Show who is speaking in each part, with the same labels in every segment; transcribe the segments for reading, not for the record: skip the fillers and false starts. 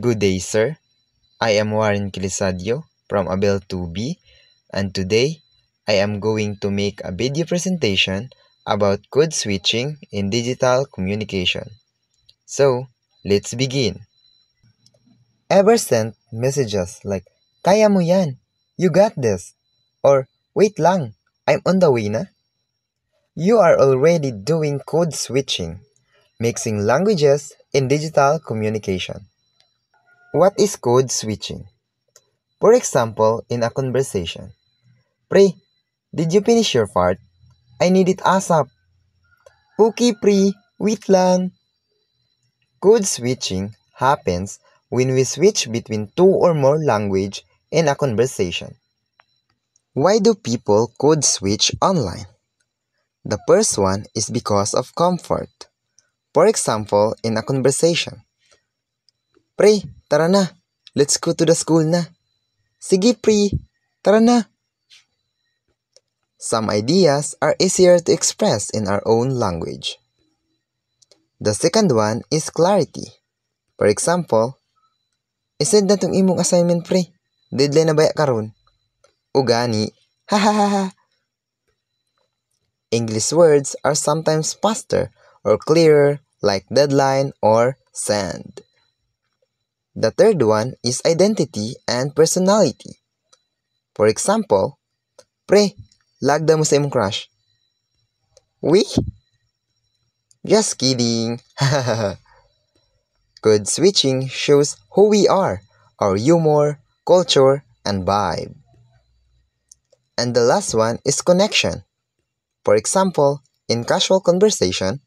Speaker 1: Good day, sir. I am Warren Kilisadio from Abel 2B, and today I am going to make a video presentation about code switching in digital communication. So, let's begin. Ever sent messages like, "Kaya mo yan, you got this," or "Wait lang, I'm on the way na"? You are already doing code switching, mixing languages in digital communication. What is code switching? For example, in a conversation. Pre, did you finish your part? I need it ASAP. Okay, pre, wait lang. Code switching happens when we switch between two or more language in a conversation. Why do people code switch online? The first one is because of comfort. For example, in a conversation. Pre, tara na. Let's go to the school na. Sige, pre, tara na. Some ideas are easier to express in our own language. The second one is clarity. For example, isend na tong imong assignment, pre. Deadline na baya karon. Ugani, hahaha. English words are sometimes faster or clearer like deadline or send. The third one is identity and personality. For example, pre, lagda mo sa imong crush. We? Just kidding. Code switching shows who we are, our humor, culture, and vibe. And the last one is connection. For example, in casual conversation,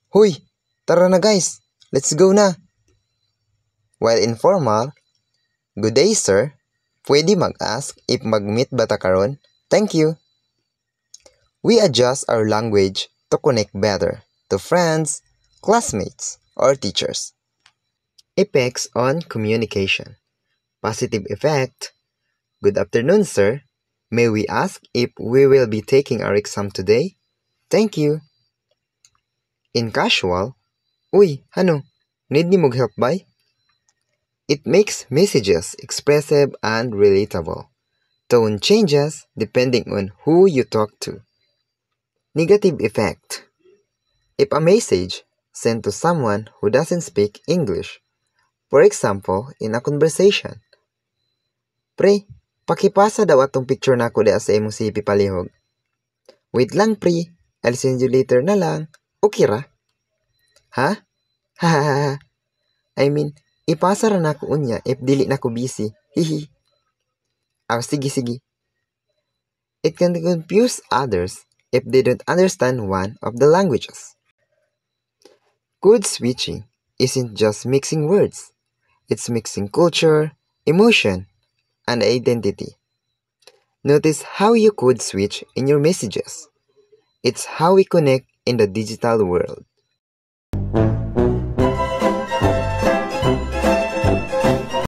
Speaker 1: "Huy, tara na guys, let's go na." While informal, "Good day sir, pwede mag-ask if mag-meet ba ta karon? Thank you." We adjust our language to connect better to friends, classmates, or teachers. Effects on communication. Positive effect. Good afternoon, sir. May we ask if we will be taking our exam today? Thank you. In casual, "Uy, ano? Need ni mag help ba?" It makes messages expressive and relatable. Tone changes depending on who you talk to. Negative effect. If a message sent to someone who doesn't speak English, for example, in a conversation, "Pre, pakipasa daw atong picture nako diha sa imong CP palihog." "Wait lang, pre. I'll send you later na lang. Okay ra?" Ha? Hahaha. I mean, ipasa ra nako unya if dili nako busy. Hihi. Sige. It can confuse others if they don't understand one of the languages. Code switching isn't just mixing words. It's mixing culture, emotion, and identity. Notice how you code switch in your messages. It's how we connect in the digital world.